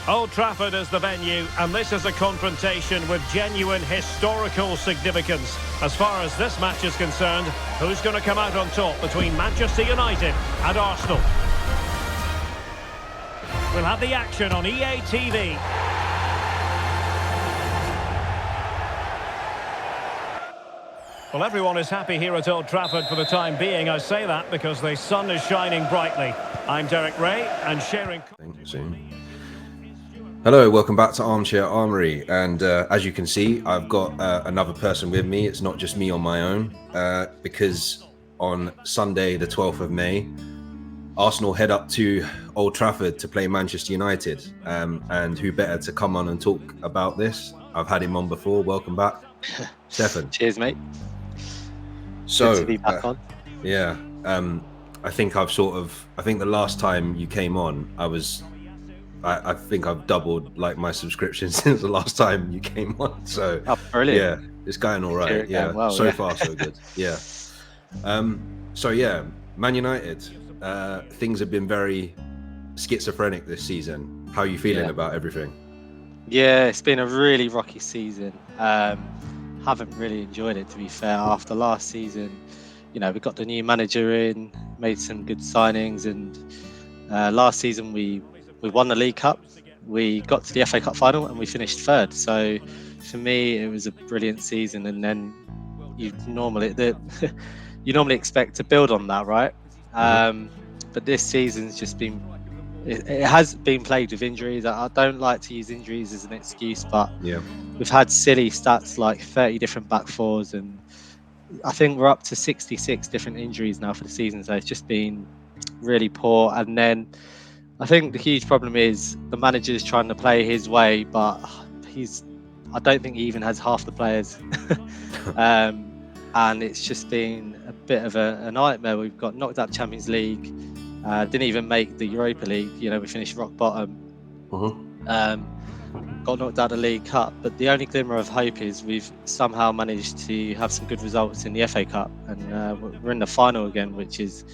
Old Trafford is the venue, and this is a confrontation with genuine historical significance. As far as this match is concerned, who's going to come out on top between Manchester United and Arsenal? We'll have the action on EA TV. Well, everyone is happy here at Old Trafford for the time being. I say that because the sun is shining brightly. I'm Derek Ray, and sharing... Hello, welcome back to Armchair Armory, and as you can see, I've got another person with me. It's not just me on my own, because on Sunday the 12th of May, Arsenal head up to Old Trafford to play Manchester United, and who better to come on and talk about this? I've had him on before. Welcome back, Stefan. Cheers, mate. So, good to be back on. Yeah, I think the last time you came on, I think I've doubled like my subscription since the last time you came on. So brilliant. Yeah, it's going all right. Yeah, well, so far so good. Yeah. So yeah, Man United. Things have been very schizophrenic this season. How are you feeling about everything? Yeah, it's been a really rocky season. Haven't really enjoyed it, to be fair. After last season, we got the new manager in, made some good signings, and last season we won the League Cup. We got to the FA Cup final and we finished third. So for me, it was a brilliant season. And then you normally expect to build on that, right? But this season's just been, it has been plagued with injuries. I don't like to use injuries as an excuse, but we've had silly stats like 30 different back fours, and I think we're up to 66 different injuries now for the season. So it's just been really poor. And then I think the huge problem is the manager's trying to play his way, but I don't think he even has half the players. And it's just been a bit of a nightmare. We've got knocked out Champions League, didn't even make the Europa League. We finished rock bottom. Got knocked out of the League Cup, but the only glimmer of hope is we've somehow managed to have some good results in the FA Cup, and we're in the final again, which is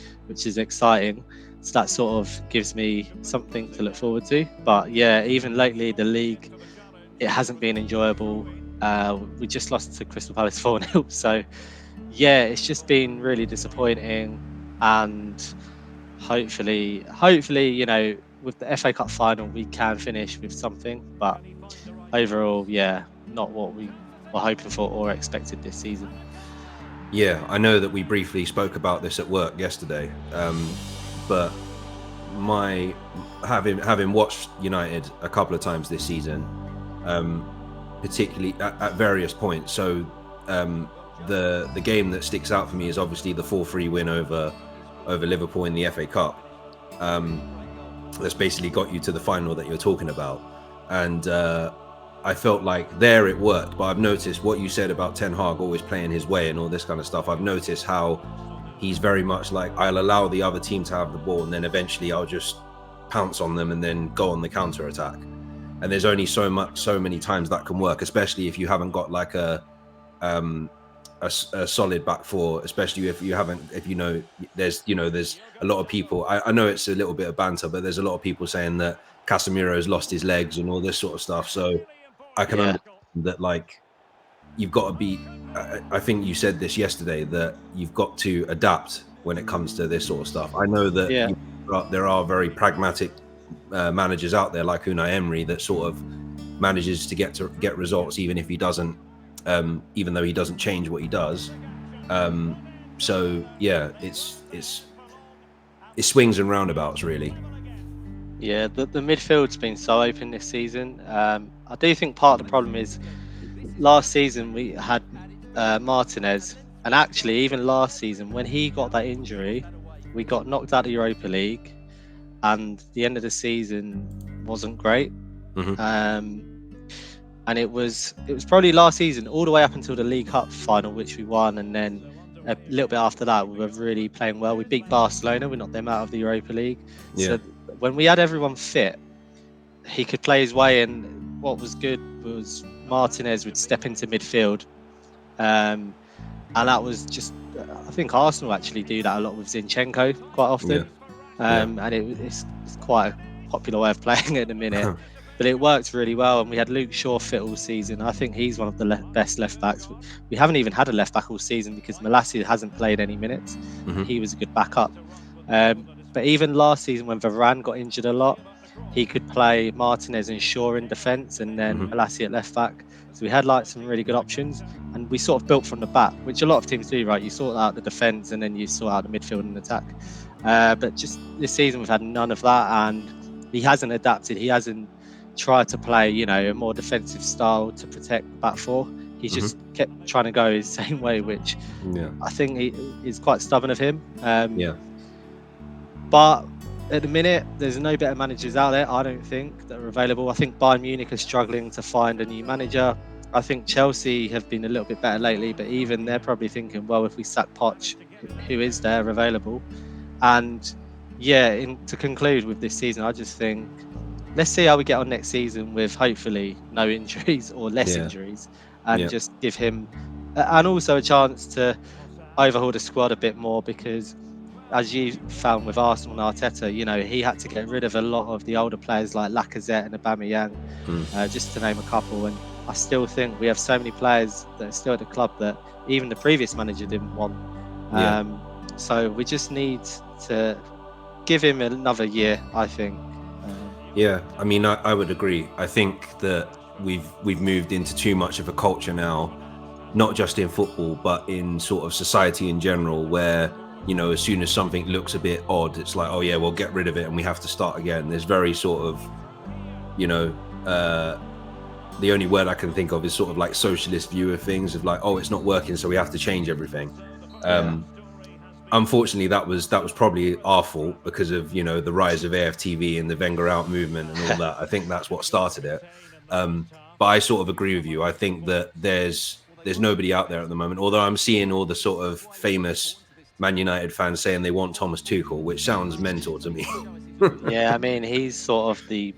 exciting. So that sort of gives me something to look forward to. But yeah, even lately the league, it hasn't been enjoyable. We just lost to Crystal Palace 4-0. So yeah, it's just been really disappointing. And hopefully, with the FA Cup final, we can finish with something. But overall, yeah, not what we were hoping for or expected this season. Yeah, I know that we briefly spoke about this at work yesterday. But having watched United a couple of times this season, particularly at various points. So the game that sticks out for me is obviously the 4-3 win over Liverpool in the FA Cup. That's basically got you to the final that you're talking about. And I felt like there it worked, but I've noticed what you said about Ten Hag always playing his way and all this kind of stuff. I've noticed how he's very much like, I'll allow the other team to have the ball, and then eventually I'll just pounce on them and then go on the counter attack. And there's only so many times that can work, especially if you haven't got like a solid back four, especially if there's a lot of people. I know it's a little bit of banter, but there's a lot of people saying that Casemiro's lost his legs and all this sort of stuff. So I can understand that, like, you've got to be, I think you said this yesterday, that you've got to adapt when it comes to this sort of stuff. I know that there are very pragmatic managers out there like Unai Emery that sort of manages to get results even if he doesn't, even though he doesn't change what he does. So yeah, it's swings and roundabouts really. Yeah, the midfield's been so open this season. I do think part of the problem is last season we had Martinez, and actually even last season when he got that injury, we got knocked out of the Europa League, and the end of the season wasn't great. And it was probably last season all the way up until the League Cup final, which we won, and then a little bit after that we were really playing well. We beat Barcelona, we knocked them out of the Europa League. So when we had everyone fit, he could play his way, and what was good was Martinez would step into midfield, and that was just, I think Arsenal actually do that a lot with Zinchenko quite often. And it's quite a popular way of playing at the minute. but it worked really well. And we had Luke Shaw fit all season. I think he's one of the best left backs. We haven't even had a left back all season because Malacia hasn't played any minutes. He was a good backup. But even last season when Varane got injured a lot, he could play Martinez and Shaw in defence and then Malacia at left back. So we had like some really good options, and we sort of built from the back, which a lot of teams do, right? You sort out the defence and then you sort out the midfield and attack. But just this season we've had none of that, and he hasn't adapted. He hasn't tried to play, you know, a more defensive style to protect the back four. He's just kept trying to go his same way, which I think is quite stubborn of him. But at the minute, there's no better managers out there, I don't think, that are available. I think Bayern Munich are struggling to find a new manager. I think Chelsea have been a little bit better lately, but even they're probably thinking, well, if we sack Poch, who is there available? And to conclude with this season, I just think, let's see how we get on next season with hopefully no injuries or less injuries, and just give him, and also a chance to overhaul the squad a bit more, because as you found with Arsenal and Arteta, you know, he had to get rid of a lot of the older players like Lacazette and Aubameyang, just to name a couple. And I still think we have so many players that are still at the club that even the previous manager didn't want. So we just need to give him another year, I think. I mean, I would agree. I think that we've moved into too much of a culture now, not just in football, but in sort of society in general, where, you know, as soon as something looks a bit odd, it's like, oh yeah, we'll get rid of it and we have to start again. There's very sort of, you know, the only word I can think of is sort of like socialist view of things, of like, oh, it's not working, so we have to change everything. Unfortunately, that was probably our fault because of, you know, the rise of AFTV and the Wenger out movement and all that. I think that's what started it. But I sort of agree with you. I think that there's nobody out there at the moment, although I'm seeing all the sort of famous Man United fans saying they want Thomas Tuchel, which sounds mental to me. I mean, he's sort of the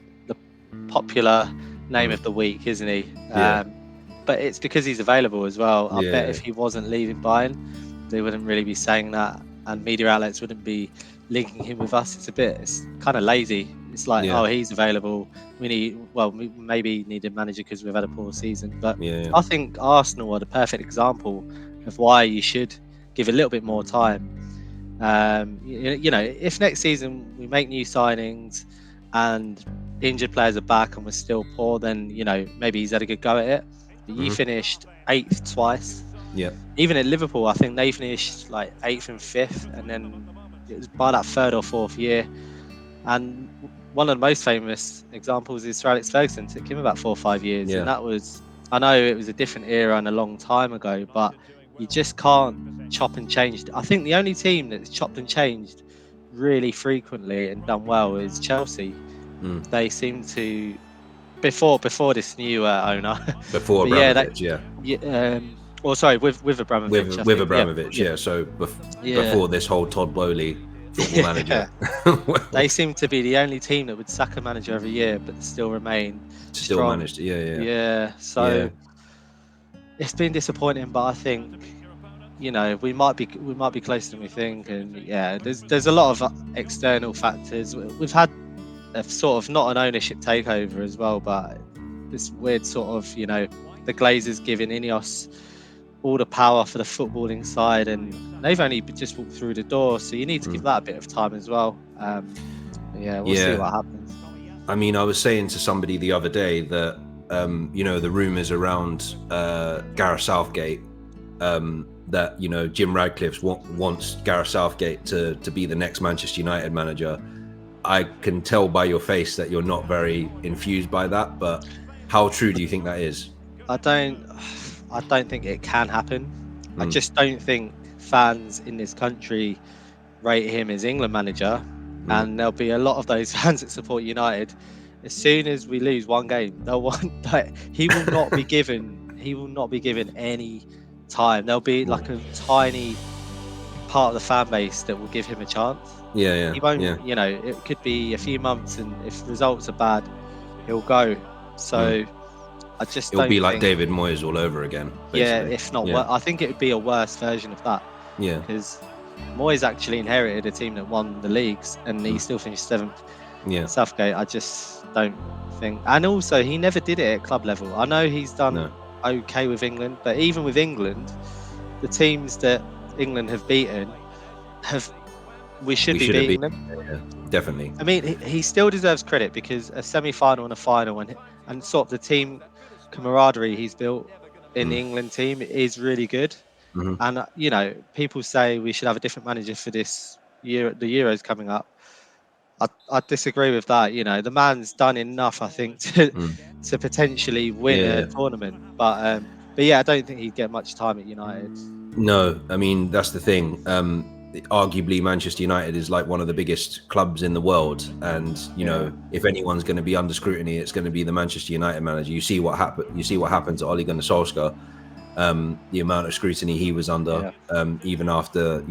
popular name of the week, isn't he? But it's because he's available as well. I bet if he wasn't leaving Bayern, they wouldn't really be saying that, and media outlets wouldn't be linking him with us. It's kind of lazy. It's like, oh, he's available. We maybe need a manager because we've had a poor season. But I think Arsenal are the perfect example of why you should give a little bit more time. You know, if next season we make new signings and injured players are back and we're still poor, then, you know, maybe he's had a good go at it. But you finished 8th twice. Even at Liverpool, I think they finished like 8th and 5th, and then it was by that 3rd or 4th year. And one of the most famous examples is Sir Alex Ferguson. It took him about 4 or 5 years, and that was, I know it was a different era and a long time ago, but you just can't chop and change. I think the only team that's chopped and changed really frequently and done well is Chelsea. They seem to, before this new owner, before Abramovich, with Abramovich. With Abramovich, So before this whole Todd Bowley football manager, they seem to be the only team that would sack a manager every year but still remain strong. Managed. So it's been disappointing, but I think, you know, we might be closer than we think, and there's a lot of external factors. We've had a sort of not an ownership takeover as well, but this weird sort of, you know, the Glazers giving Ineos all the power for the footballing side, and they've only just walked through the door, so you need to give that a bit of time as well. We'll see what happens. I mean, I was saying to somebody the other day that you know, the rumours around Gareth Southgate, that, you know, Jim Radcliffe wants Gareth Southgate to be the next Manchester United manager. I can tell by your face that you're not very enthused by that, but how true do you think that is? I don't think it can happen. I just don't think fans in this country rate him as England manager, and there'll be a lot of those fans that support United. As soon as we lose one game, they'll want that. He will not be given any time. There'll be like a tiny part of the fan base that will give him a chance. He won't. You know, it could be a few months, and if results are bad, he'll go. So I just it'll be like David Moyes all over again. Basically. If not, I think it would be a worse version of that. Because Moyes actually inherited a team that won the leagues, and he still finished 7th. Southgate, I just don't think. And also, he never did it at club level. I know he's done No. okay with England, but even with England, the teams that England have beaten we should be beating them. Yeah, definitely. I mean, he still deserves credit because a semi-final and a final, and sort of the team camaraderie he's built in the England team is really good. Mhm. And you know, people say we should have a different manager for this year. The Euros coming up. I disagree with that. You know, the man's done enough, I think, to potentially win a Yeah. tournament. But yeah, I don't think he'd get much time at United. No, I mean that's the thing. Arguably, Manchester United is like one of the biggest clubs in the world, and you know, if anyone's going to be under scrutiny, it's going to be the Manchester United manager. You see what happened. You see what happened to Ole Gunnar Solskjaer. The amount of scrutiny he was under, even after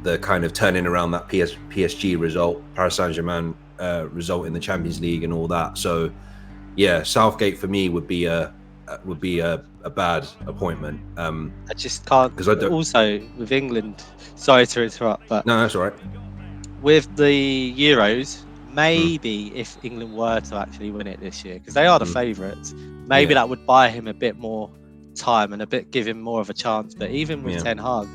the kind of turning around that PSG result, Paris Saint-Germain result in the Champions League, and all that. So, yeah, Southgate for me would be a bad appointment. I just can't. Because I don't. Also, with England, sorry to interrupt, but No, that's all right. with the Euros, maybe if England were to actually win it this year, because they are the favourites, maybe that would buy him a bit more time and give him more of a chance. But even with Ten Hag,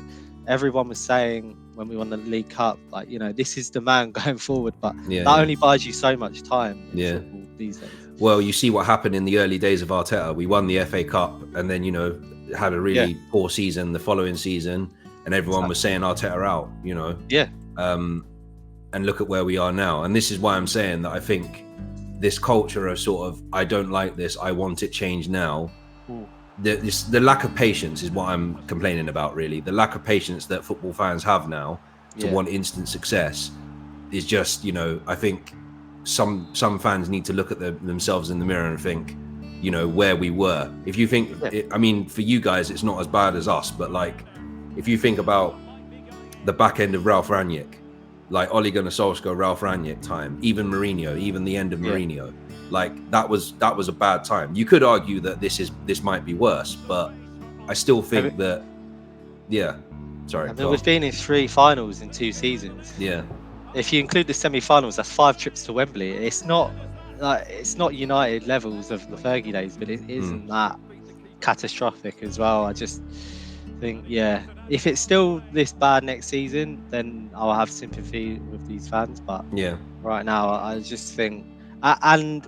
everyone was saying when we won the League Cup, like, this is the man going forward. But that only buys you so much time in football these days. Well, you see what happened in the early days of Arteta. We won the FA Cup and then, had a really poor season the following season, and everyone was saying Arteta out, and look at where we are now. And this is why I'm saying that I think this culture of sort of, I don't like this, I want it changed now. The lack of patience is what I'm complaining about, really. The lack of patience that football fans have now to want instant success is just, I think some fans need to look at themselves in the mirror and think, where we were. If you think, I mean, for you guys, it's not as bad as us, but like, if you think about the back end of Ralph Rangnick, like Ole Gunnar Solskjaer, Ralph Rangnick time, even Mourinho, even the end of Mourinho, like that was a bad time. You could argue that this might be worse, but I still think that, sorry. I mean, we've been in 3 finals in 2 seasons. Yeah. If you include the semi-finals, that's 5 trips to Wembley. It's not United levels of the Fergie days, but it isn't that catastrophic as well. I just think, if it's still this bad next season, then I'll have sympathy with these fans. But right now, I just think, and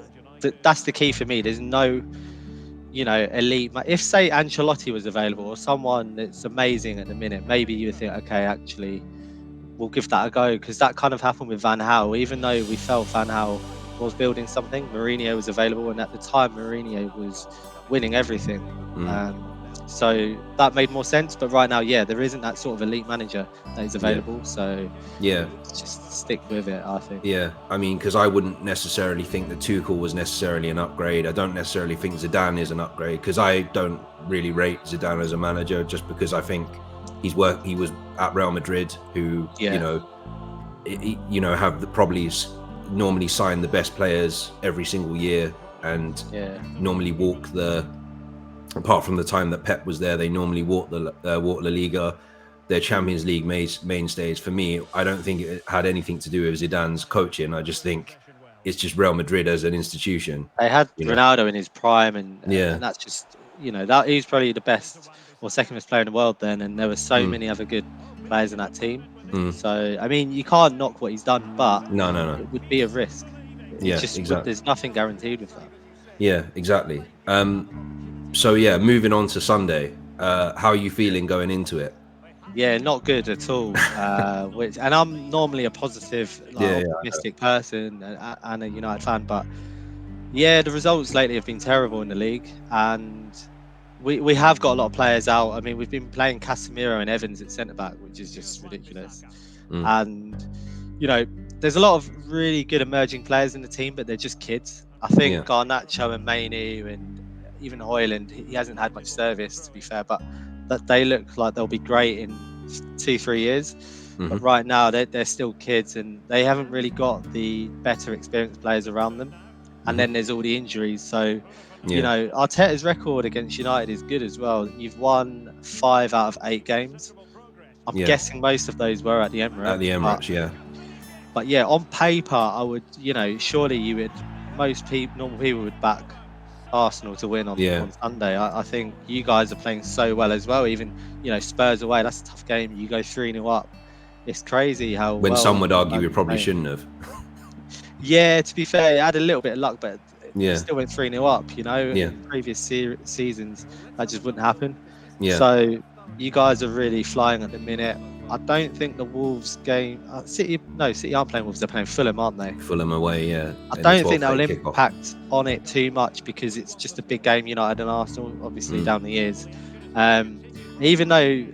that's the key for me. There's no, elite. If say Ancelotti was available or someone that's amazing at the minute, maybe you would think, okay, actually, we'll give that a go, because that kind of happened with Van Gaal. Even though we felt Van Gaal was building something, Mourinho was available, and at the time Mourinho was winning everything. So that made more sense. But right now, there isn't that sort of elite manager that is available. So just stick with it, I think. I mean, because I wouldn't necessarily think that Tuchel was necessarily an upgrade. I don't necessarily think Zidane is an upgrade, because I don't really rate Zidane as a manager, just because I think he was at Real Madrid, who have probably normally sign the best players every single year, and normally walk apart from the time that Pep was there, they normally walk La Liga, their Champions League mainstays. For me, I don't think it had anything to do with Zidane's coaching. I just think it's just Real Madrid as an institution. They had Ronaldo in his prime, and that's just, that he's probably the best or second best player in the world then, and there were so many other good players in that team. So, I mean, you can't knock what he's done, but no, it would be a risk. Exactly. There's nothing guaranteed with that. Yeah, exactly. So moving on to Sunday, how are you feeling going into it? Yeah, not good at all. And I'm normally a positive, optimistic person and a United fan, but the results lately have been terrible in the league, and we have got a lot of players out. I mean, we've been playing Casemiro and Evans at centre back, which is just ridiculous. And there's a lot of really good emerging players in the team, but they're just kids. I think Garnacho and Mainoo and even Højlund, he hasn't had much service, to be fair, but that they look like they'll be great in 2-3 years. But right now they're still kids, and they haven't really got the better experienced players around them. And then there's all the injuries. So, Arteta's record against United is good as well. You've won 5 out of 8 games. I'm guessing most of those were at the Emirates. At the Emirates, But on paper, I would, surely you would normal people would back Arsenal to win on Sunday. I think you guys are playing so well as well. Even Spurs away, that's a tough game. You go 3-0 up. It's crazy how when well some would argue we you're probably playing. shouldn't have. Yeah, to be fair, it had a little bit of luck, but Yeah. it still went 3-0 up. Yeah. In previous seasons, that just wouldn't happen. Yeah. So you guys are really flying at the minute. I don't think the Wolves game. City aren't playing Wolves. They're playing Fulham, aren't they? Fulham away, yeah. I don't think that will impact on it too much because it's just a big game. United and Arsenal, obviously, down the years. Even though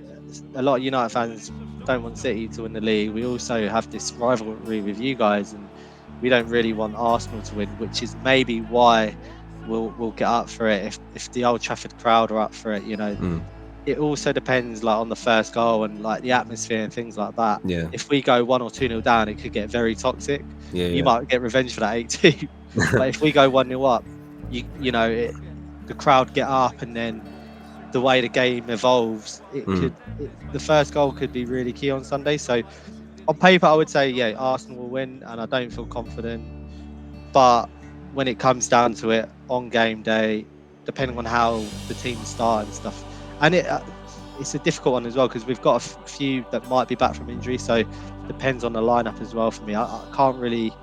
a lot of United fans don't want City to win the league, we also have this rivalry with you guys, and we don't really want Arsenal to win, which is maybe why we'll get up for it if the Old Trafford crowd are up for it. It also depends on the first goal and the atmosphere and things like that. Yeah. If we go 1 or 2-0 down, it could get very toxic. You might get revenge for that 8-2. But if we go 1-0 up, the crowd get up, and then the way the game evolves, the first goal could be really key on Sunday. So on paper, I would say, Arsenal will win, and I don't feel confident. But when it comes down to it, on game day, depending on how the teams start and stuff, and it's a difficult one as well because we've got a few that might be back from injury, so it depends on the lineup as well for me. I can't really.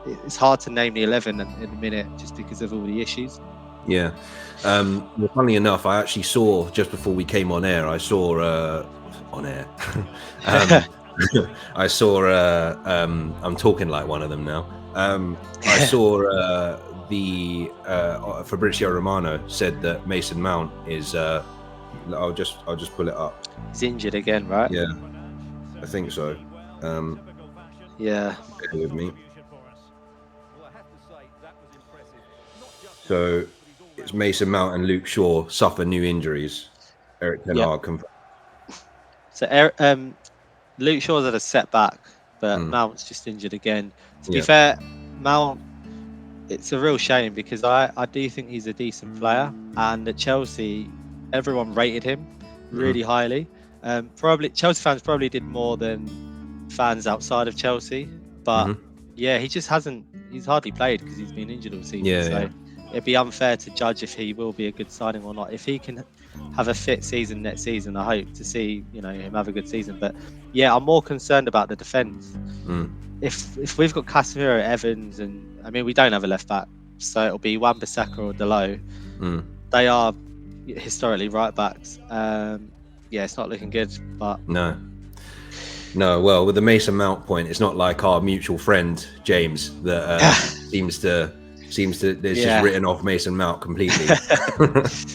It's hard to name the 11 in a minute just because of all the issues. Yeah. Well, funnily enough, I actually saw just before we came on air. I saw on air. I saw. I'm talking like one of them now. I saw Fabrizio Romano said that Mason Mount is. I'll just pull it up. He's injured again, right? Yeah, I think so. Yeah. Bear with me. So it's Mason Mount and Luke Shaw suffer new injuries. Eric Ten Hag confirmed. So Luke Shaw's had a setback, but Mount's just injured again. To be fair, Mount, it's a real shame because I do think he's a decent player, and at Chelsea, everyone rated him really highly. Probably Chelsea fans probably did more than fans outside of Chelsea, but he just hasn't. He's hardly played because he's been injured all season. It'd be unfair to judge if he will be a good signing or not. If he can have a fit season next season, I hope to see him have a good season. But I'm more concerned about the defence. If we've got Casemiro, Evans, and we don't have a left back, so it'll be Wan-Bissaka or Dalot. They are historically right backs. It's not looking good. But no. Well, with the Mason Mount point, it's not like our mutual friend James that seems to. There's just written off Mason Mount completely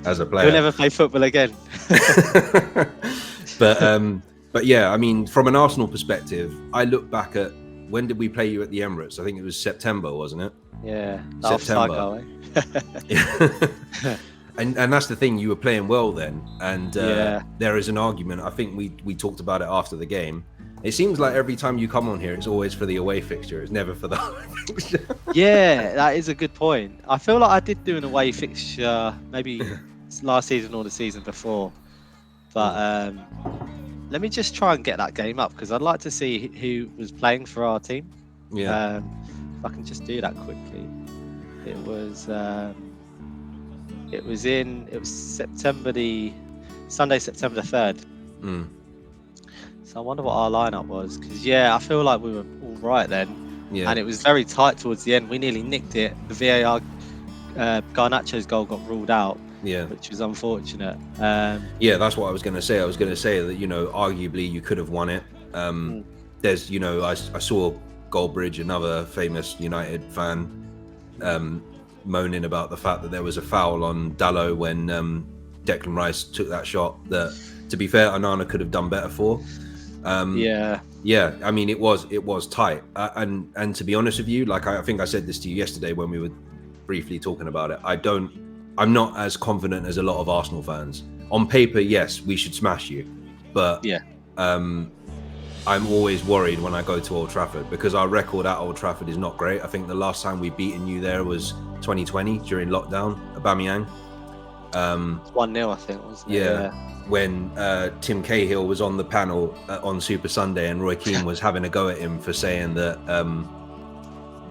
as a player. He'll never play football again. But from an Arsenal perspective, I look back at when did we play you at the Emirates? I think it was September, wasn't it? Yeah, September. And that's the thing. You were playing well then, and there is an argument. I think we talked about it after the game. It seems like every time you come on here, it's always for the away fixture. It's never for the home fixture. Yeah, that is a good point. I feel like I did do an away fixture maybe last season or the season before. But let me just try and get that game up because I'd like to see who was playing for our team. Yeah. If I can just do that quickly. It was Sunday, September 3rd. So I wonder what our lineup was because I feel like we were all right then, and it was very tight towards the end. We nearly nicked it. The VAR, Garnacho's goal got ruled out, which was unfortunate. That's what I was going to say. I was going to say that arguably you could have won it. There's I saw Goldbridge, another famous United fan, moaning about the fact that there was a foul on Dalot when Declan Rice took that shot. That, to be fair, Onana could have done better for. It was tight, and to be honest with you, I think I said this to you yesterday when we were briefly talking about it. I'm not as confident as a lot of Arsenal fans. On paper, yes, we should smash you, but I'm always worried when I go to Old Trafford because our record at Old Trafford is not great. I think the last time we beaten you there was 2020 during lockdown, Aubameyang. 1-0, I think, wasn't it? When Tim Cahill was on the panel on Super Sunday and Roy Keane was having a go at him for saying that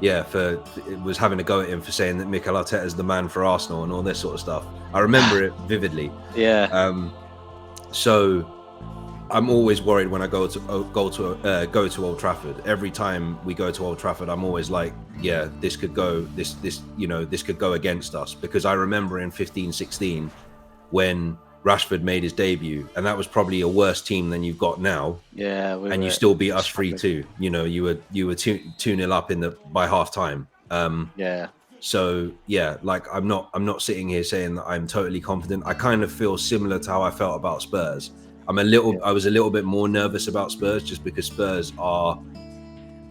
it was having a go at him for saying that Mikel Arteta is the man for Arsenal and all this sort of stuff. I remember it vividly. Yeah. So I'm always worried when I go to Old Trafford. Every time we go to Old Trafford, I'm always like, yeah, this could go against us, because I remember in 15-16 when Rashford made his debut, and that was probably a worse team than you've got now. Yeah, and you still beat us 3-2. You know, you were 2-0 up by half time. Yeah. So yeah, like I'm not sitting here saying that I'm totally confident. I kind of feel similar to how I felt about Spurs. I was a little bit more nervous about Spurs, just because Spurs are,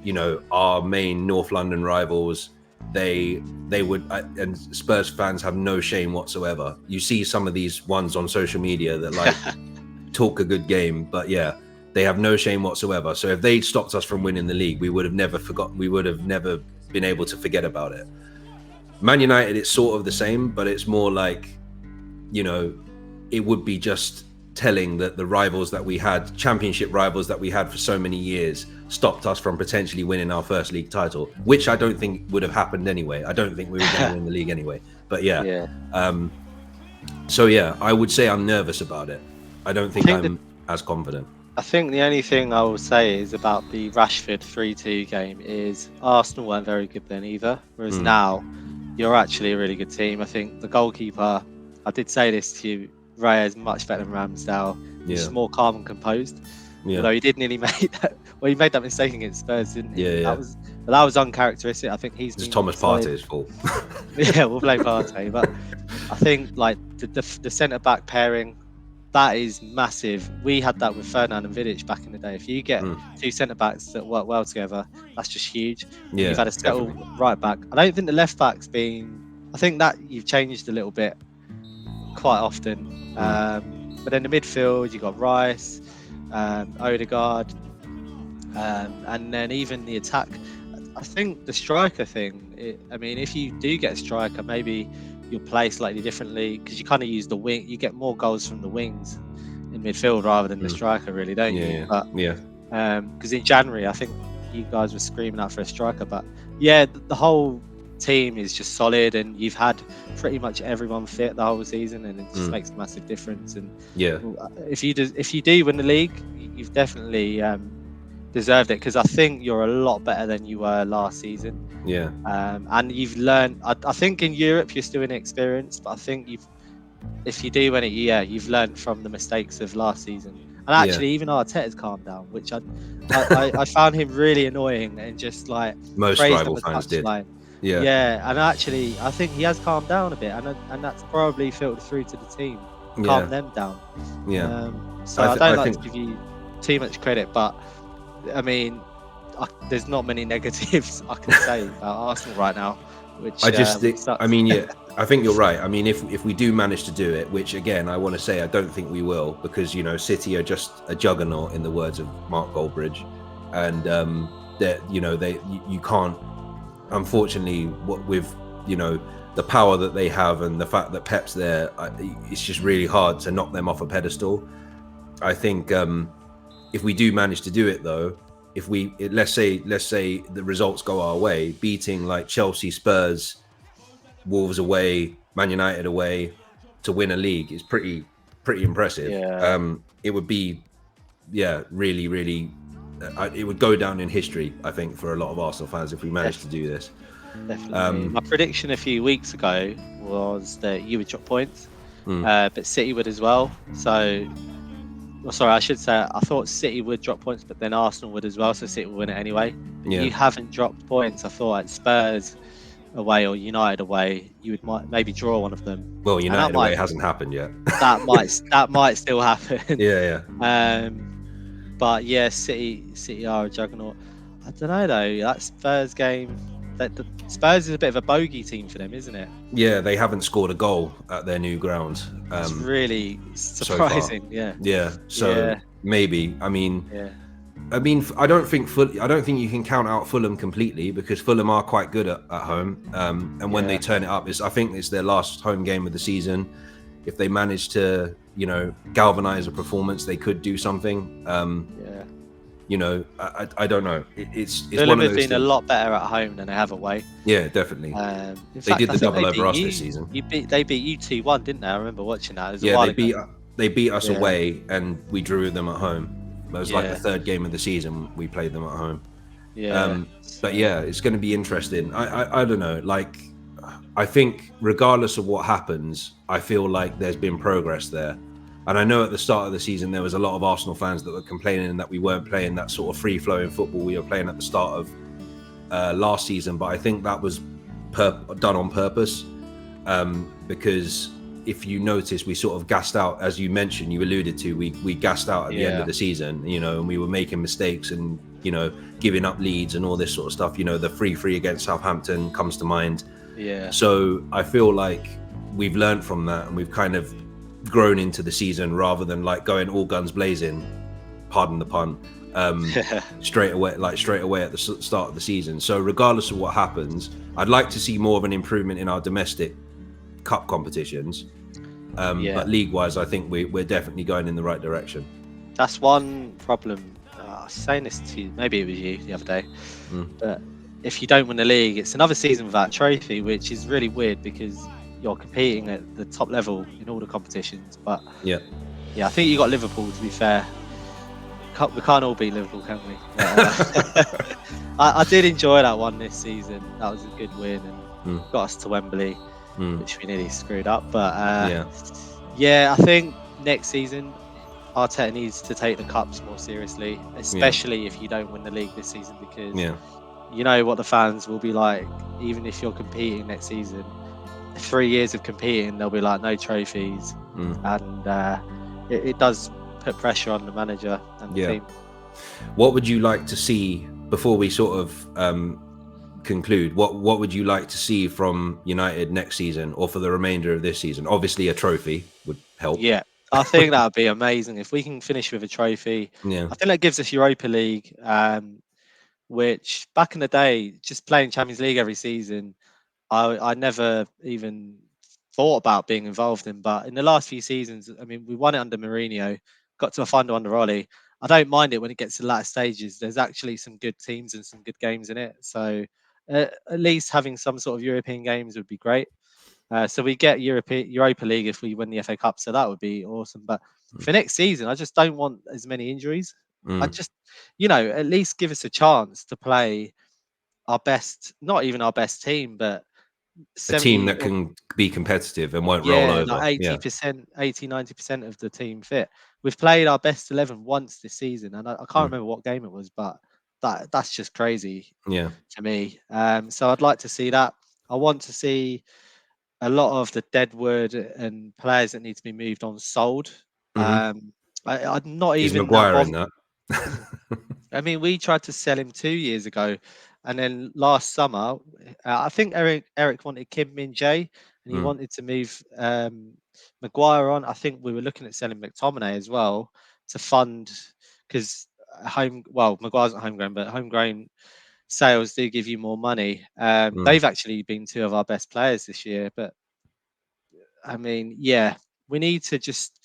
you know, our main North London rivals. They would, and Spurs fans have no shame whatsoever. You see some of these ones on social media that like talk a good game, but yeah, they have no shame whatsoever. So if they stopped us from winning the league, we would have never been able to forget about it. Man United, it's sort of the same, but it's more like, you know, it would be just telling that the rivals that we had, championship rivals that we had for so many years, stopped us from potentially winning our first league title, which I don't think would have happened anyway. I don't think we were going to win the league anyway. But yeah. So yeah, I would say I'm nervous about it. I don't think I'm as confident. I think the only thing I will say is about the Rashford 3-2 game is Arsenal weren't very good then either, whereas now you're actually a really good team. I think the goalkeeper, I did say this to you, Raya is much better than Ramsdale. He's more calm and composed. Although he did nearly make that. Well, he made that mistake against Spurs, didn't he? Yeah. That was uncharacteristic. I think he's just Thomas Partey's fault. Yeah, we'll blame Partey. But I think like the centre back pairing, that is massive. We had that with Ferdinand and Vidic back in the day. If you get two centre backs that work well together, that's just huge. Yeah, you've had a settled right back. I don't think the left back's been. I think that you've changed a little bit quite often. But in the midfield, you got Rice, Odegaard, and then even the attack. I think the striker thing. I mean, if you do get a striker, maybe you'll play slightly differently, because you kind of use the wing. You get more goals from the wings in midfield rather than the striker, really, don't you? But because in January, I think you guys were screaming out for a striker. But yeah, the whole team is just solid, and you've had pretty much everyone fit the whole season, and it just makes a massive difference. And if you do win the league, you've definitely deserved it, because I think you're a lot better than you were last season. And you've learned. I think in Europe you're still inexperienced, but I think if you do win it, you've learned from the mistakes of last season. And actually, even Arteta's calmed down, which I found him really annoying, and just like most rival fans did. And actually, I think he has calmed down a bit, and that's probably filtered through to the team, calm them down. So I don't like to give you too much credit, but I mean, there's not many negatives I can say about Arsenal right now. Which I just think, I mean, I think you're right. I mean, if we do manage to do it, which again, I want to say I don't think we will, because, you know, City are just a juggernaut, in the words of Mark Goldbridge, and that, you know, you can't, unfortunately, what with, you know, the power that they have and the fact that Pep's there, it's just really hard to knock them off a pedestal. I think if we do manage to do it, though, let's say the results go our way, beating like Chelsea, Spurs, Wolves away, Man United away to win a league is pretty impressive. It would be really, really, it would go down in history, I think, for a lot of Arsenal fans if we managed to do this. Definitely. My prediction a few weeks ago was that you would drop points, but City would as well. So, sorry, I should say I thought City would drop points, but then Arsenal would as well, so City would win it anyway. But you haven't dropped points. I thought at Spurs away or United away, you would maybe draw one of them. Well, United away hasn't happened yet. that might still happen. But yeah, City are a juggernaut. I don't know though. That Spurs game, Spurs is a bit of a bogey team for them, isn't it? Yeah, they haven't scored a goal at their new ground. It's really surprising. So maybe. I mean, I don't think you can count out Fulham completely, because Fulham are quite good at home. And when they turn it up, I think it's their last home game of the season. If they manage to, you know, galvanize a performance, they could do something. You know, I don't know. It's Fulham one of have those been a things. lot better at home than they have away. Yeah, definitely. In They fact, did I the think double they over beat us this you. season. They beat you 2-1, didn't they? I remember watching that. It was a Yeah, while ago. they beat us Yeah, away, and we drew them at home. It was like the yeah, third game of the season we played them at home. yeah. But So, yeah, it's going to be interesting. I don't know. Like, I think regardless of what happens, I feel like there's been progress there. And I know at the start of the season there was a lot of Arsenal fans that were complaining that we weren't playing that sort of free flowing football we were playing at the start of last season. But I think that was done on purpose, because if you notice, we sort of gassed out, as you mentioned, you alluded to, we gassed out at the end yeah, of the season, you know, and we were making mistakes and, you know, giving up leads and all this sort of stuff. You know, the 3-3 against Southampton comes to mind. yeah, So I feel like we've learned from that and we've kind of grown into the season rather than like going all guns blazing, pardon the pun, straight away at the start of the season. So regardless of what happens, I'd like to see more of an improvement in our domestic cup competitions. yeah. But league-wise, I think we're definitely going in the right direction. That's one problem. I was saying this to you, maybe it was you the other day, but if you don't win the league, it's another season without a trophy, which is really weird because you're competing at the top level in all the competitions. But Yeah, yeah, I think you got Liverpool, to be fair. We can't all beat Liverpool, can we? I did enjoy that one this season. That was a good win and got us to Wembley, which we nearly screwed up. But yeah, I think next season Arteta needs to take the cups more seriously, especially if you don't win the league this season, because you know what the fans will be like. Even if you're competing next season, 3 years of competing, they'll be like no trophies, and it does put pressure on the manager and the team. What would you like to see before we sort of conclude? What would you like to see from United next season or for the remainder of this season? Obviously, a trophy would help. Yeah, I think that would be amazing if we can finish with a trophy. Yeah, I think that gives us Europa League, which back in the day, just playing Champions League every season, I never even thought about being involved in. But in the last few seasons, I mean, we won it under Mourinho, got to a final under Ollie. I don't mind it when it gets to the latter stages. There's actually some good teams and some good games in it. So at least having some sort of European games would be great. So we get Europa League if we win the FA Cup. So that would be awesome. But for next season, I just don't want as many injuries. I just, at least give us a chance to play our best, not even our best team, but a team 70 that or can be competitive and won't roll yeah, over. like Yeah, 80%, 80, 90% of the team fit. We've played our best 11 once this season, and I can't remember what game it was, but that's just crazy yeah, to me. So I'd like to see that. I want to see a lot of the deadwood and players that need to be moved on sold. I'm not Is even that Maguire in bothered. that? I mean, we tried to sell him 2 years ago, and then last summer, I think Eric wanted Kim Min Jae, and he wanted to move Maguire on. I think we were looking at selling McTominay as well to fund, because Maguire's not homegrown, but homegrown sales do give you more money. They've actually been two of our best players this year, but I mean, yeah, we need to just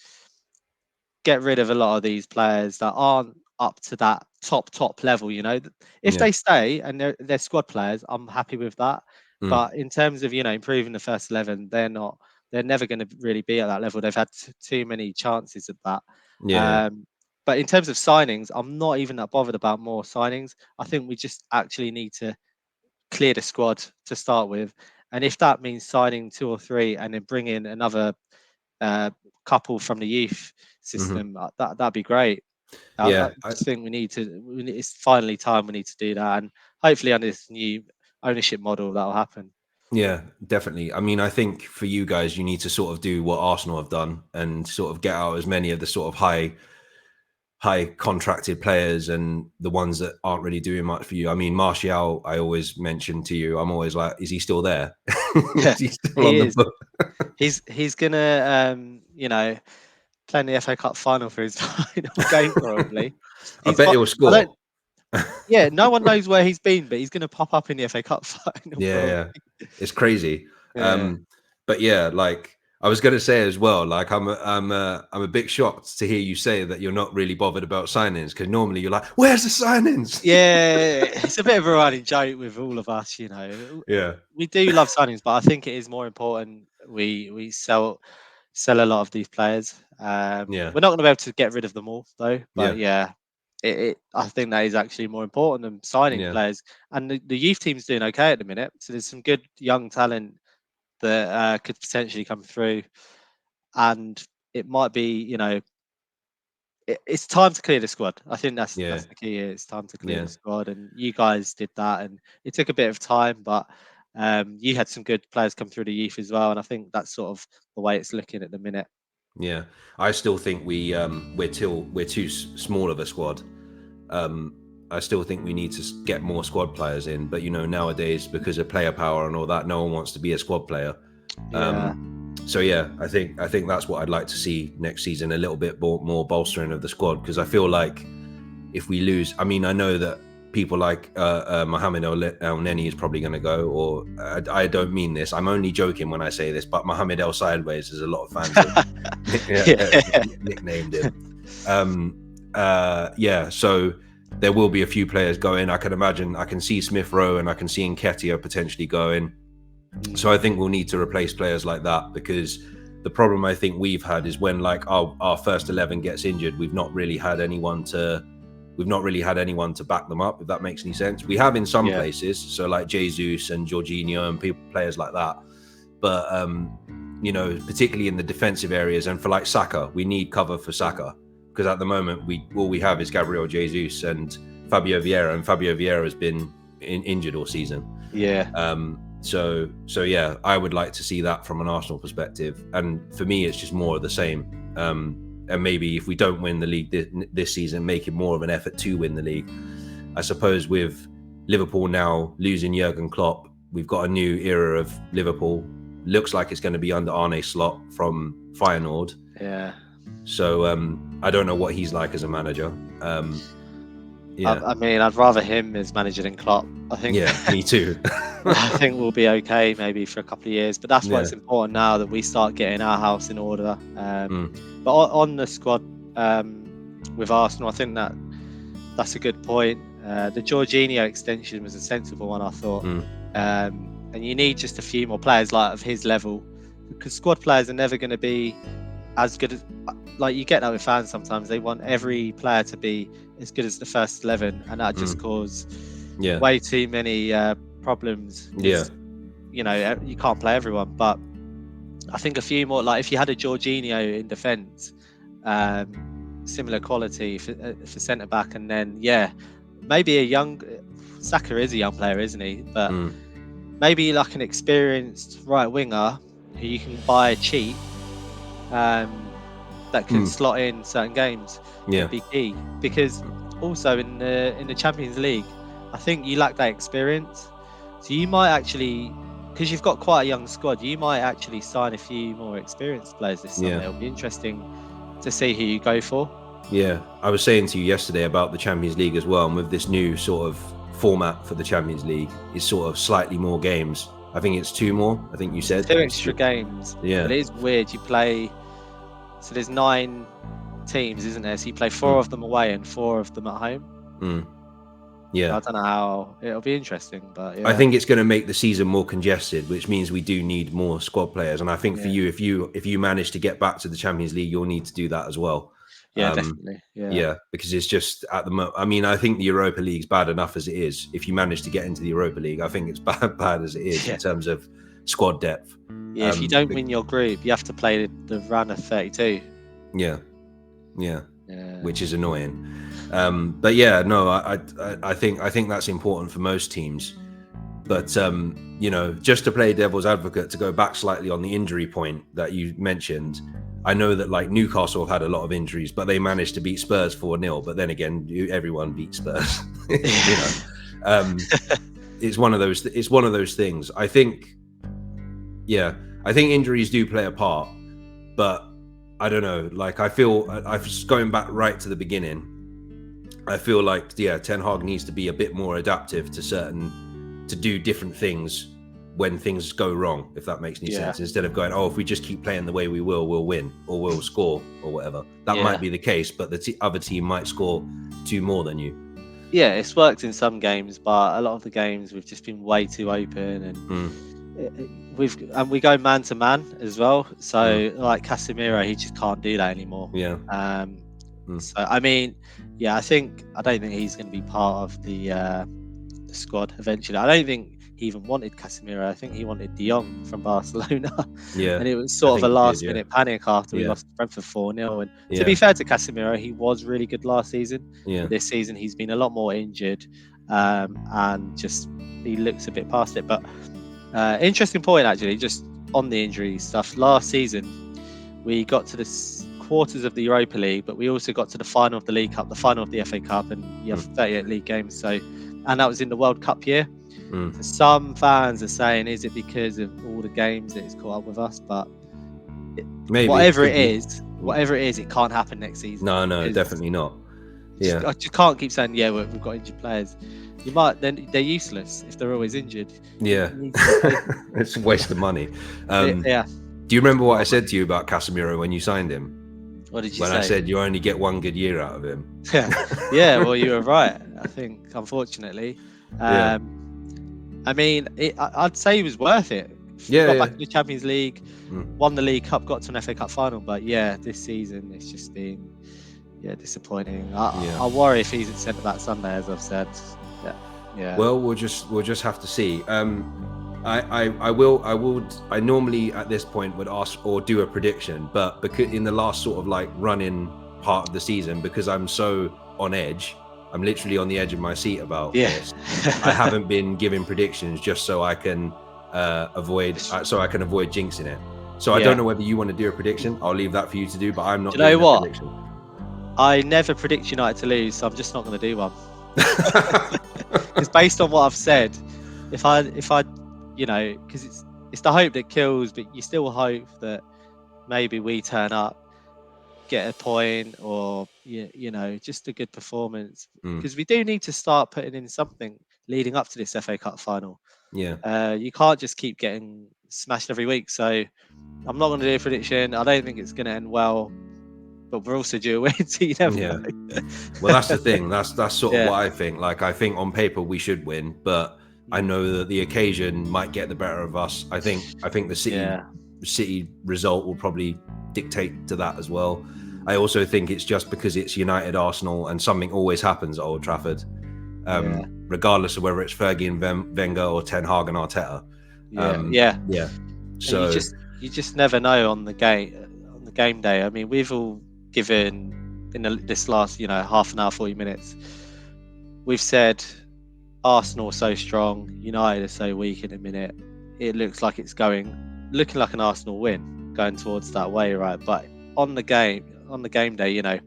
get rid of a lot of these players that aren't up to that top level. If Yeah, they stay and they're squad players, I'm happy with that. But in terms of improving the first 11, they're not. They're never going to really be at that level. They've had too many chances at that. yeah, Um, but in terms of signings, I'm not even that bothered about more signings. I think we just actually need to clear the squad to start with, and if that means signing two or three and then bring in another uh, couple from the youth system, that'd be great. I yeah. just think it's finally time we need to do that, and hopefully under this new ownership model that'll happen. Yeah, definitely. I mean, I think for you guys, you need to sort of do what Arsenal have done and sort of get out as many of the sort of high contracted players and the ones that aren't really doing much for you. I mean, Martial, I always mention to you, I'm always like, is he still there? Yeah, Is he still on he the is. book? He's gonna play in the FA Cup final for his final game probably. I He's bet fi- he'll I don't. score. Yeah, no one knows where he's been, but he's gonna pop up in the FA Cup final Yeah, probably. yeah. It's crazy. Yeah. But yeah, like I was going to say as well, like I'm a bit shocked to hear you say that you're not really bothered about signings, because normally you're like, "Where's the signings?" Yeah, it's a bit of a running joke with all of us, you know. Yeah, We do love signings, but I think it is more important we sell a lot of these players. yeah, We're not going to be able to get rid of them all though, yeah, but yeah, I think that is actually more important than signing yeah, players. And the youth team's doing okay at the minute, so there's some good young talent that could potentially come through, and it might be, you know, it's time to clear the squad. I think yeah, that's the key here. It's time to clear yeah, the squad, and you guys did that, and it took a bit of time, but you had some good players come through the youth as well, and I think that's sort of the way it's looking at the minute. yeah. I still think we're too small of a squad. Um, I still think we need to get more squad players in, but nowadays, because of player power and all that, no one wants to be a squad player. Yeah, So yeah, I think that's what I'd like to see next season, a little bit more bolstering of the squad, because I feel like if we lose, I mean, I know that people like Mohamed El Neni is probably going to go, or I don't mean this, I'm only joking when I say this, but Mohamed El Sideways, there's a lot of fans that yeah, nicknamed him. Yeah, so there will be a few players going. I can imagine, I can see Smith Rowe and I can see Nketiah potentially going. So I think we'll need to replace players like that, because the problem I think we've had is when like our first 11 gets injured, we've not really had anyone to back them up, if that makes any sense. We have in some yeah, places, so like Jesus and Jorginho and players like that, but particularly in the defensive areas, and for like Saka, we need cover for Saka, because at the moment all we have is Gabriel Jesus and Fabio Vieira, and Fabio Vieira has been injured all season. yeah, So yeah, I would like to see that from an Arsenal perspective, and for me it's just more of the same. And maybe if we don't win the league this season, make it more of an effort to win the league. I suppose with Liverpool now losing Jurgen Klopp, we've got a new era of Liverpool. Looks like it's going to be under Arne Slot from Feyenoord. yeah. So I don't know what he's like as a manager. Yeah, I mean, I'd rather him as manager than Klopp. I think. yeah, me too. I think we'll be okay maybe for a couple of years, but that's why Yeah. it's important now that we start getting our house in order. Mm. But on the squad with Arsenal, I think that's a good point. The Jorginho extension was a sensible one, I thought. Mm. And you need just a few more players like of his level, because squad players are never going to be as good as, like, you get that with fans sometimes. They want every player to be as good as the first 11, and that just causes Yeah, way too many problems. yeah, You can't play everyone, but I think a few more, like if you had a Jorginho in defence, similar quality for centre back, and then maybe a young Saka is a young player, isn't he? But maybe like an experienced right winger who you can buy cheap, that can slot in certain games. yeah, Would be key, because also in the Champions League, I think you lack that experience. So you might actually, because you've got quite a young squad, you might actually sign a few more experienced players this summer. Yeah. It'll be interesting to see who you go for. yeah. I was saying to you yesterday about the Champions League as well, and with this new sort of format for the Champions League, is sort of slightly more games. I think it's 2 more. I think you said 2 extra games. Yeah. But it is weird. You play, so there's 9 teams, isn't there? So you play 4 of them away and 4 of them at home. Yeah. I don't know how it'll be interesting, but yeah. I think it's going to make the season more congested, which means we do need more squad players. And I think for you, if you manage to get back to the Champions League, you'll need to do that as well. Definitely. Yeah, because it's just at the moment. I mean, I think the Europa League's bad enough as it is. If you manage to get into the Europa League, I think it's bad as it is in terms of squad depth. Yeah, if you don't win your group, you have to play the round of 32. Yeah, which is annoying. But yeah, no, I think that's important for most teams. But just to play devil's advocate, to go back slightly on the injury point that you mentioned, I know that like Newcastle have had a lot of injuries, but they managed to beat Spurs 4-0. But then again, everyone beats Spurs. It's one of those things. I think injuries do play a part, but I don't know. Like I feel, I've just going back right to the beginning. I feel like Ten Hag needs to be a bit more adaptive to do different things when things go wrong, if that makes any sense. Instead of going, oh, if we just keep playing the way we will, we'll win or we'll score or whatever. That might be the case, but the other team might score 2 more than you. Yeah, it's worked in some games, but a lot of the games we've just been way too open, and we go man to man as well. So like Casemiro, he just can't do that anymore. Yeah. So I mean, I don't think he's going to be part of the squad eventually. I don't think he even wanted Casemiro. I think he wanted De Jong from Barcelona. Yeah. And it was sort of a last-minute panic after we lost to Brentford 4-0. And to be fair to Casemiro, he was really good last season. Yeah. This season, he's been a lot more injured, and just he looks a bit past it. But interesting point, actually, just on the injury stuff. Last season, we got to the quarters of the Europa League, but we also got to the final of the League Cup, the final of the FA Cup, and you have 38 league games. So, and that was in the World Cup year. So some fans are saying, is it because of all the games that it's caught up with us? But maybe whatever it is, it can't happen next season. No, definitely not. Yeah, I just can't keep saying, we've got injured players. You might, then they're useless if they're always injured. Yeah, it's a waste of money. Yeah. Do you remember what I said to you about Casemiro when you signed him? What did you say? When I said you only get 1 good year out of him. Yeah, well, you were right. I think, unfortunately. I mean, I'd say he was worth it. Got back to the Champions League, won the League Cup, got to an FA Cup final. But this season it's just been disappointing. I worry if he's at centre back Sunday, as I've said. Yeah. Well, we'll just have to see. I normally at this point would ask or do a prediction, but because in the last sort of like run-in part of the season, because I'm so on edge. I'm literally on the edge of my seat about this. I haven't been giving predictions just so I can avoid jinxing it. So I don't know whether you want to do a prediction. I'll leave that for you to do, but I'm not doing a prediction. I never predict United to lose, so I'm just not going to do one. It's based on what I've said. If I because it's the hope that kills, but you still hope that maybe we turn up, get a point, or just a good performance, because we do need to start putting in something leading up to this FA Cup final. You can't just keep getting smashed every week. So I'm not going to do a prediction. I don't think it's going to end well, but we're also due a win, so you never know. Well, that's the thing. That's sort of what I think. Like, I think on paper we should win, but I know that the occasion might get the better of us. I think the City result will probably dictate to that as well. I also think it's just because it's United, Arsenal, and something always happens at Old Trafford, regardless of whether it's Fergie and Wenger or Ten Hag and Arteta. So you just never know on the game day. I mean, we've all given in this last half an hour, 40 minutes. We've said Arsenal are so strong, United are so weak in a minute. It looks like it's looking like an Arsenal win, going towards that way, right? But on the game day,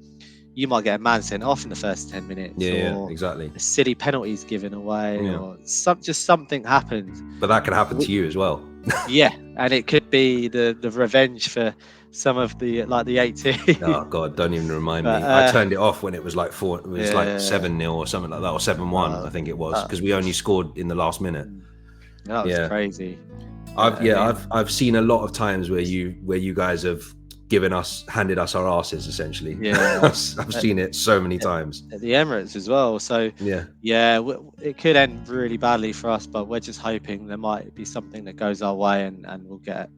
you might get a man sent off in the first 10 minutes. Yeah, exactly. A silly penalty's given away, or something happens. But that could happen to you as well. And it could be the revenge for some of the 8-2. Oh God, don't even remind me. I turned it off when it was like 7-0 or something like that, or 7-1. I think it was, because we only scored in the last minute. That was crazy. I've seen a lot of times where you guys have handed us our asses, essentially. I've seen it so many times at the Emirates as well. So it could end really badly for us, but we're just hoping there might be something that goes our way and we'll get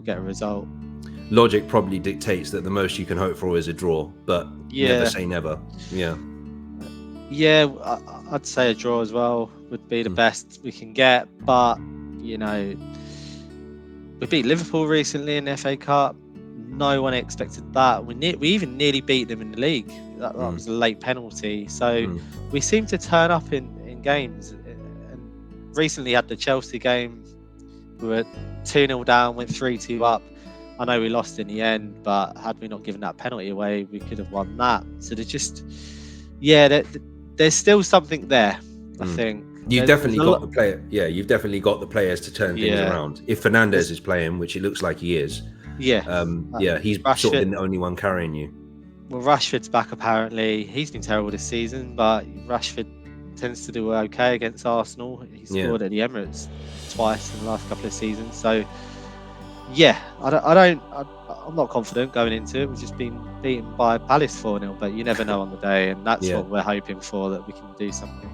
a result. Logic probably dictates that the most you can hope for is a draw, but never say never. I'd say a draw as well would be the best we can get, but we beat Liverpool recently in the FA Cup. No one expected that. We even nearly beat them in the league. That was a late penalty. So we seem to turn up in games. And recently had the Chelsea game. We were 2-0 down, went 3-2 up. I know we lost in the end, but had we not given that penalty away, we could have won that. So there's still something there, I think. You've definitely got the player. Yeah, you've definitely got the players to turn things around. If Fernandes is playing, which it looks like he is, he's Rashford, sort of been the only one carrying you. Well, Rashford's back apparently. He's been terrible this season, but Rashford tends to do okay against Arsenal. He scored at the Emirates twice in the last couple of seasons. So yeah, I'm not confident going into it. We've just been beaten by Palace 4-0, but you never know on the day, and that's what we're hoping for, that we can do something.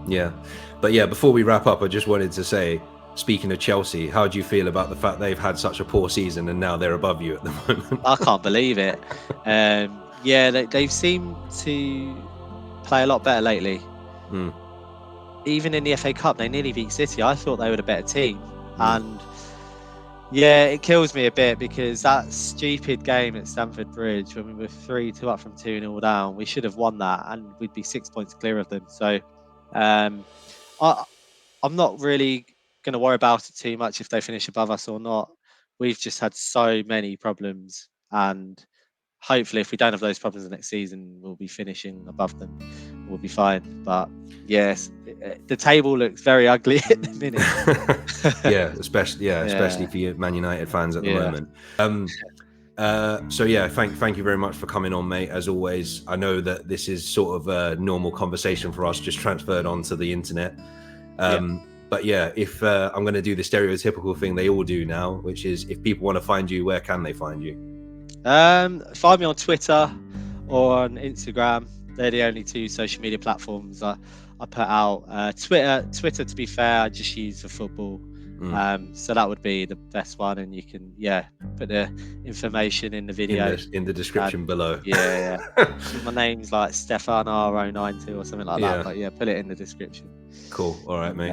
Yeah, but yeah, before we wrap up, I just wanted to say, speaking of Chelsea, how do you feel about the fact they've had such a poor season and now they're above you at the moment? I can't believe it. Yeah, they've seemed to play a lot better lately. Even in the FA Cup, they nearly beat City. I thought they were the better team, and yeah, it kills me a bit because that stupid game at Stamford Bridge, when we were 3-2 up from 2-0 down, we should have won that, and we'd be 6 points clear of them. So I'm not really going to worry about it too much if they finish above us or not. We've just had so many problems, and hopefully if we don't have those problems the next season, we'll be finishing above them. We'll be fine. But yes, the table looks very ugly at the minute. especially for you Man United fans at the moment. So yeah, thank you very much for coming on, mate. As always, I know that this is sort of a normal conversation for us, just transferred onto the internet. But yeah, if I'm going to do the stereotypical thing they all do now, which is, if people want to find you, where can they find you? Find me on Twitter or on Instagram. They're the only two social media platforms I put out. Twitter, to be fair, I just use for football. So that would be the best one, and you can put the information in the video in the description below. My name's like Stefan R092 or something like that, but put it in the description. Cool. All right, mate.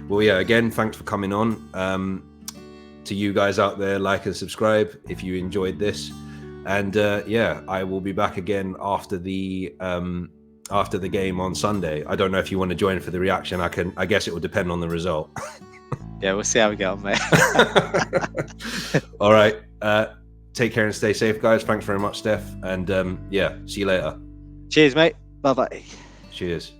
Well, again, thanks for coming on. To you guys out there, like and subscribe if you enjoyed this, and I will be back again after the game on Sunday. I don't know if you want to join for the reaction. I guess it will depend on the result. We'll see how we get on, mate. All right, take care and stay safe, guys. Thanks very much, Steph, and see you later. Cheers, mate. Bye-bye. Cheers.